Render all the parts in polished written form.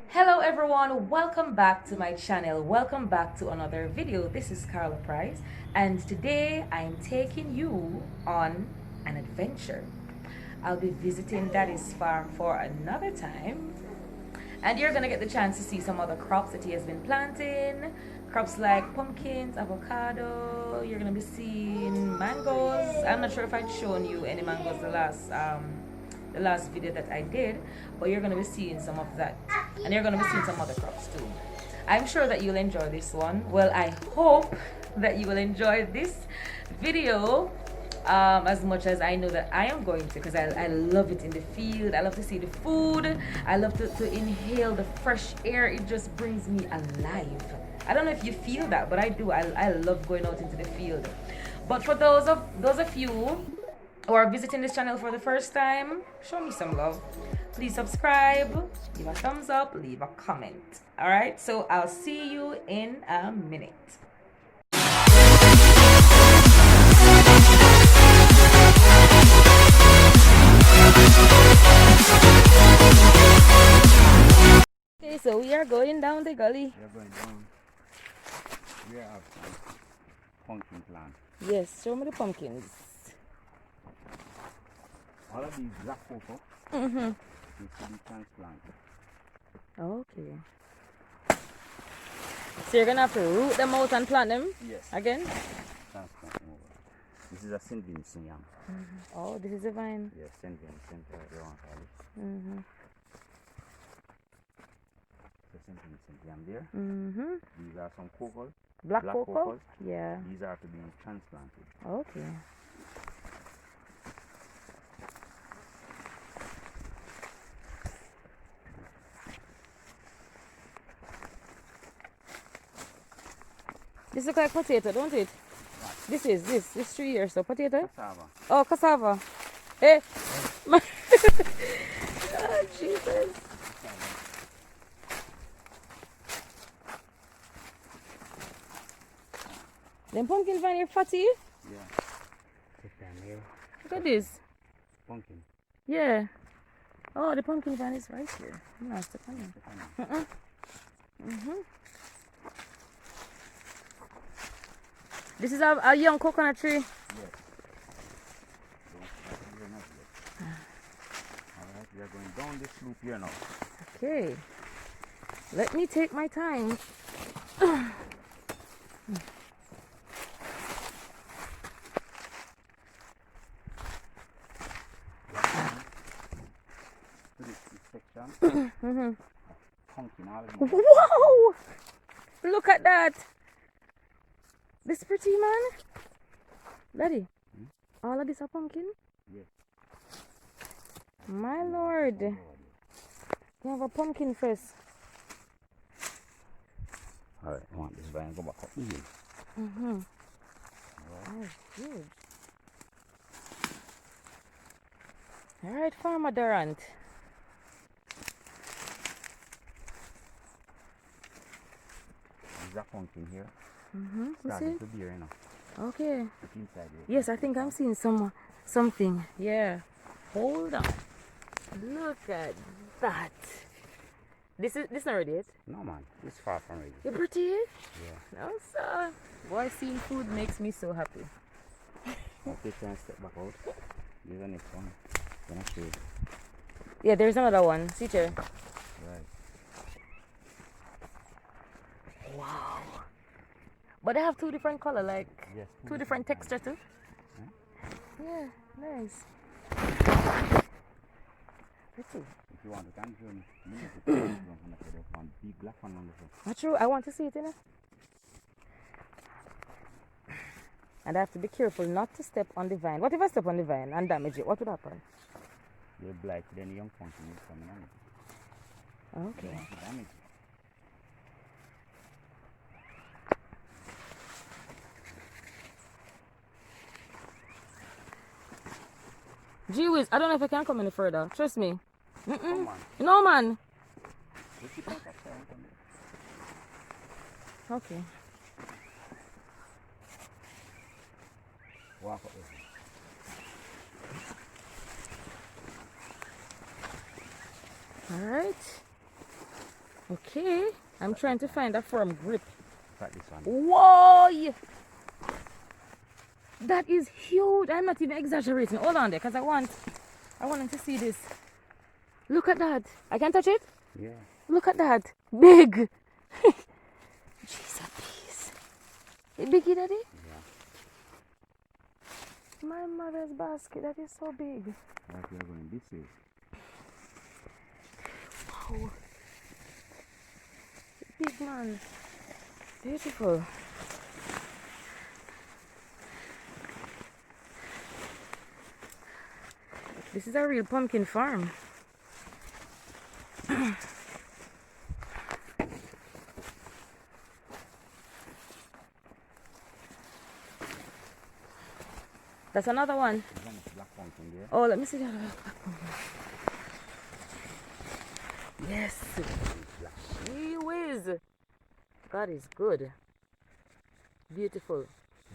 Hello everyone, welcome back to my channel. Welcome back to another video. This is Carla Price and today I'm taking you on an adventure. I'll be visiting Daddy's farm for another time and you're gonna get the chance to see some other crops that he has been planting. Crops like pumpkins, avocado. You're gonna be seeing mangoes. I'm not sure if I'd shown you any mangoes the last video that I did, but you're gonna be seeing some of that, and you're gonna be seeing some other crops too. I'm sure that you'll enjoy this one. Well, I hope that you will enjoy this video as much as I know that I am going to, because I love it in the field. I love to see the food. I love to inhale the fresh air. It just brings me alive. I don't know if you feel that, but I do. I love going out into the field. But for those of you who are visiting this channel for the first time, show me some love. Please subscribe, leave a thumbs up, leave a comment. All right, so I'll see you in a minute. Okay, so we are going down the gully. We are going down. We have pumpkin plant. Yes, show me the pumpkins. All of these black coco Mm-hmm. need to be transplanted. Okay. So you're gonna have to root them out and plant them Yes. again? Transplant them over. This is a St. Vincent yam. Oh, this is a vine. Yes, St. Vincent. They want to call it. Mm-hmm. The St. Vincent yam there. Mm-hmm. These are some coco. Black Black cocoa? cocos. Yeah. These are to be transplanted. Okay. This looks like potato, don't it? This tree here, so potato? Cassava. Oh, cassava. Hey! Oh, Jesus. Them pumpkin vine here fatty? Yeah. Sit down here. Look at this. Pumpkin. Yeah. Oh, the pumpkin vine is right here. I'm not step on it. Mm-hmm. This is a young coconut tree. Yes. Don't not yet. Alright, we are going down this loop here now. Okay. Let me take my time. To this section. Mm-hmm. Pumpkin, all of these. Whoa! Look at that. This pretty man. Daddy, all of this are pumpkin? Yes. My lord. You have a pumpkin first. Alright, I want this vine go back up here. Mm-hmm. Alright. Oh, good. Alright, Farmer Durant. There's a pumpkin here. Mm-hmm. You Starting see? to bear, you know. Okay. Look inside here. Yes, I think I'm seeing something. Yeah. Hold on. Look at that. This not ready yet. No man, it's far from ready. You pretty? Yeah. No, sir. Boy, seeing food makes me so happy. Okay, try and step back out. There's the next one. Then I show you. Yeah, there's another one. See here. Right. Wow. But they have two different color, like Yes. two different texture too. Yeah, nice. Pretty. If you want to can show me. You need to put this one on the side. One big black one on the front. Not true. I want to see it, you know. And I have to be careful not to step on the vine. What if I step on the vine and damage it? What would happen? They're black, then the young pumpkin is coming on it. You Okay. want to damage it. Gee whiz, I don't know if I can come any further. Trust me. Come on. No, man. Just keep on that side and come here. Okay. Walk up with All right. Okay. I'm trying to find a firm grip. Try this one. Whoa! That is huge. I'm not even exaggerating. Hold on there, because I want to see this. Look at that. I can touch it? Yeah. Look at that. Big. Jeez, a piece. It big, Daddy? Yeah. My mother's basket. That is so big. Like you're going this way. Wow. Big man. Beautiful. This is a real pumpkin farm. That's another one. There's a black pumpkin there. Oh, let me see that other black pumpkin. Yes. Gee whiz. God is good. Beautiful.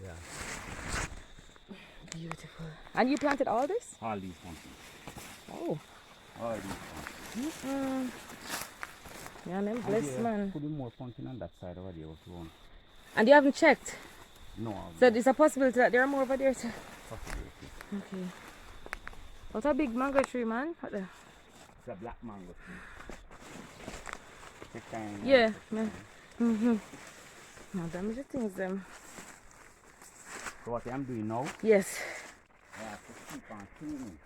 Yeah. Beautiful. And you planted all this? All these pumpkins. Oh. All these pumpkins. Yeah, them blessed, man. Put more pumpkin on that side over there. And you haven't checked? No. So there's a possibility that there are more over there too? Possibility. Okay. What a big mango tree, man. What the? It's a black mango tree. Yeah, man. Now damage the things them. So what I'm doing now, Yes. I have to keep on cleaning.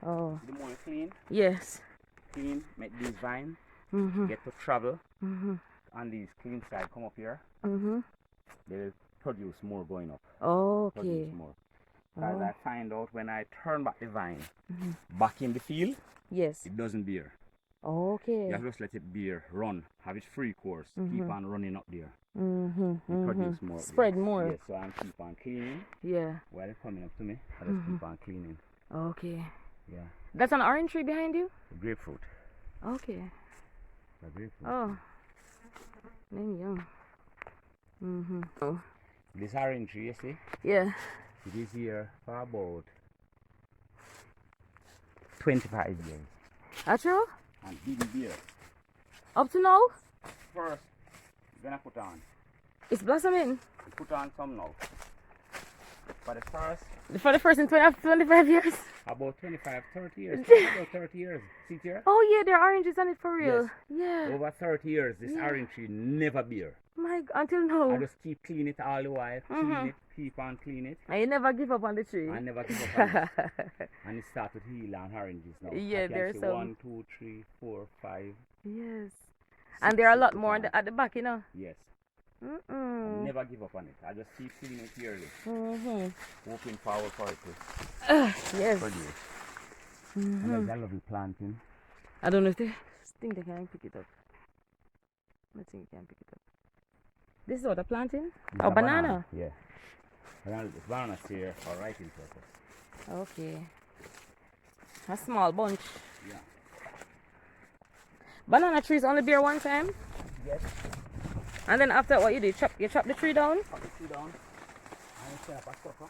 Oh. The more you clean, Yes. make these vines get to travel on these clean side, come up here, they will produce more going up. Oh, okay. Produce more. Because I find out when I turn back the vine back in the field, Yes. it doesn't bear. Okay. You just let it bear, run, have it free course, keep on running up there. It Produce more. Spread more. Yes, so I keep on cleaning. Yeah. While they're coming up to me, I just keep on cleaning. Okay. Yeah. That's an orange tree behind you? Grapefruit. Okay. The grapefruit. Oh. Then young. Oh. This orange tree, you see, Yeah. it is here for about 25 years. That's true? And didn't bear. Up to now? First, you're gonna put on. It's blossoming. You put on some now. For the first, For the first in 25 years? about 25, 30 years. About 30 years. See here? Oh yeah, there are oranges on it for real. Yes. Yeah. Over 30 years, this orange tree never bear. My God, until I now. just keep cleaning it all the while. Clean it, keep on cleaning it. And you never give up on the tree. I never give up on it. And it started to heal on oranges now. Yeah, I can there's see some. 1, 2, 3, 4, 5. Yes. 6 And there are a lot to more put on. at the back, you know. Yes. I never give up on it. I just keep cleaning it yearly. Working forward for it to Yes. produce. And I love planting. I don't know if they think they can pick it up. I think you can pick it up. This is what a planting? It's Oh, a banana. Yeah. Bananas here for writing purpose. Okay. A small bunch. Yeah. Banana trees only bear one time? Yes. And then after what you do? You chop the tree down? Put the tree down. And set up a sucker.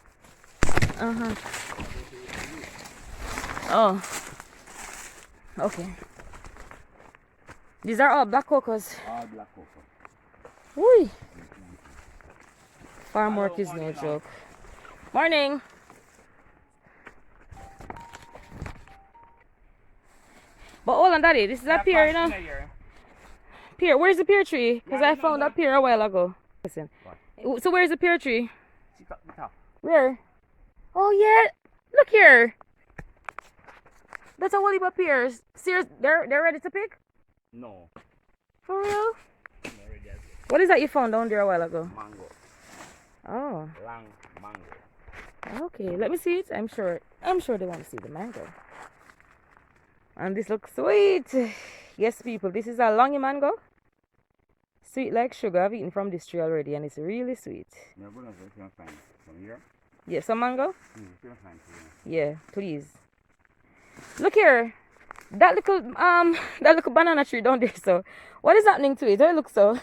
Oh. Okay. These are all black cocos. All black cocoa. Whee! Farm work is no joke. Morning! But hold on, Daddy, this is a pear, you know? Pear, where's the pear tree? Because I found a pear a while ago. Listen. So where's the pear tree? Sit up the top. Where? Oh yeah! Look here! That's a whole heap of pears. Serious? They're ready to pick? No. For real? Not ready as yet. What is that you found down there a while ago? Mango. Oh. Long mango. Okay, let me see it. I'm sure they want to see the mango. And this looks sweet. Yes, people, this is a longy mango. Sweet like sugar. I've eaten from this tree already and it's really sweet. You're going to find some here? Yeah, some mango? You're going to find some. Yeah, please. Look here. That little banana tree down there, so what is happening to it? Oh, it looks so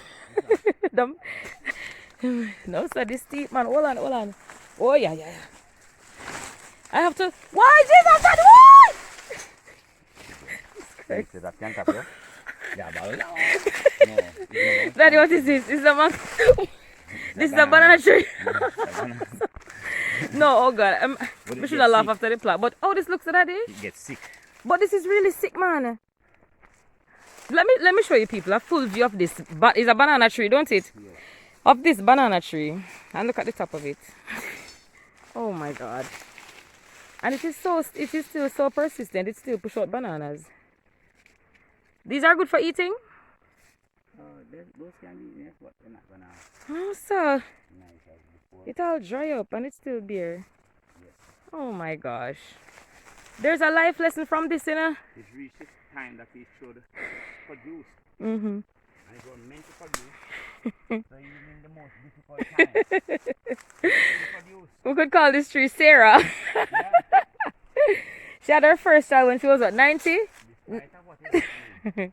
dumb. No, sir, this steep man. Hold on. Oh yeah. I have to. Why, Jesus? Why? That can't happen. Yeah, but no. Daddy, what is this? This is a this is a banana tree. No, oh God. We should have laughed after the plant. But oh, this looks at Daddy. It gets sick. But this is really sick, man. Let me show you people a full view of this. But it's a banana tree, don't it? Yes. Of this banana tree. And look at the top of it. Oh my God. And it is still so persistent. It still push out bananas. These are good for eating? Those can be eaten, but they're not bananas. Oh, so Nice as before. it all dry up and it's still bare. Yes. Oh my gosh. There's a life lesson from this, you know? It reached the time that it should produce. Mm-hmm. And it was meant to produce. So even in the most difficult times, it produce. We could call this tree Sarah. Yeah. She had her first child when she was what, 90? Despite of what it is,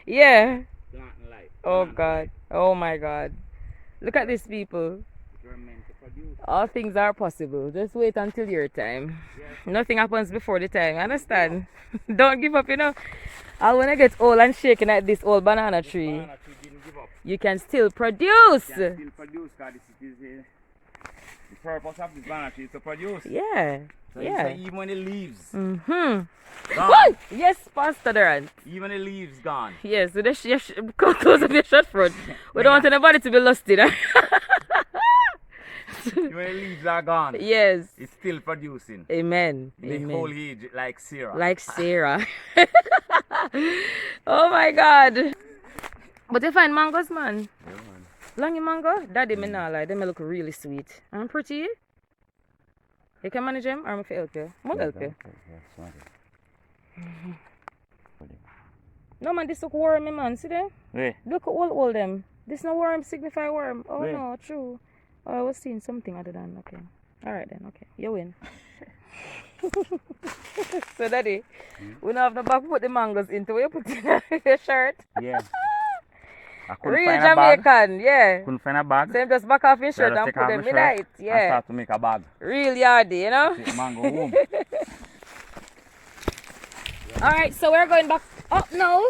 Yeah. plant life. Oh Plant God. life. Oh my God. Look at these people. It was meant to produce. All things are possible. Just wait until your time. Yes. Nothing happens before the time. Understand? Don't give up, you know. And when I get old and shaking at this old banana This tree, banana tree didn't give up. you can still produce. It can still produce because the purpose of this banana tree is to produce. Yeah. So Yeah. even when the leaves Mm-hmm. gone, Yes, Pastor Durant. even the leaves gone, Yes, so close up your shut front. We don't want anybody to be lost in it. even the leaves are gone, Yes. it's still producing. Amen. The Amen. whole age like Sarah. Like Sarah. Oh my God. But you find mangoes, man. Yeah, man. Longy mango? Daddy, me nah lie. They may look really sweet. And pretty. You can manage them or I'm going help you? I'm help you. No man, this look wormy, man. See them? Wait. Look at all them. This no worm signify worm. Oh Where? no, true. Oh, I was seeing something other than okay. Alright then, okay. You win. So Daddy, we don't have the bag put the mangoes into where you put in your shirt. Yeah. I couldn't Real find a bag. Jamaican, yeah. Couldn't find a bag. Same just back off your So I shirt just and take put off them my in shirt it. and Yeah. start to make a bag. Real yardy, you know? Take mango home. Alright, so we're going back up now. Yeah,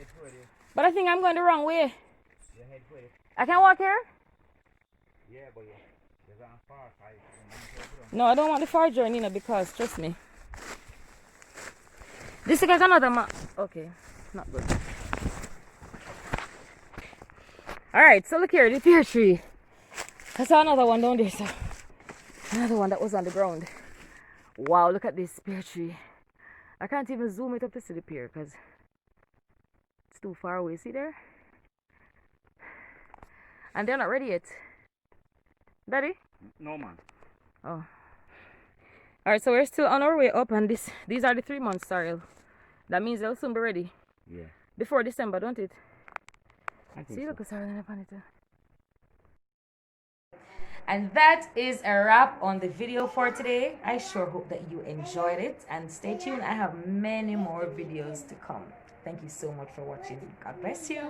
it's ready. But I think I'm going the wrong way. Your head way. I can walk here? Yeah, but there's a far side. No, I don't want the far journey, you know, because trust me. This is like another okay, not good. Alright, so look here, the pear tree. I saw another one down there, so another one that was on the ground. Wow, look at this pear tree. I can't even zoom it up to see the pear because it's too far away. See there? And they're not ready yet. Daddy? No, man. Oh. Alright, so we're still on our way up, and these are the 3 months sorrel. That means they'll soon be ready. Yeah. Before December, don't it? I think See, so. look at sorrel up on it. And that is a wrap on the video for today. I sure hope that you enjoyed it, and stay tuned. I have many more videos to come. Thank you so much for watching. God bless you.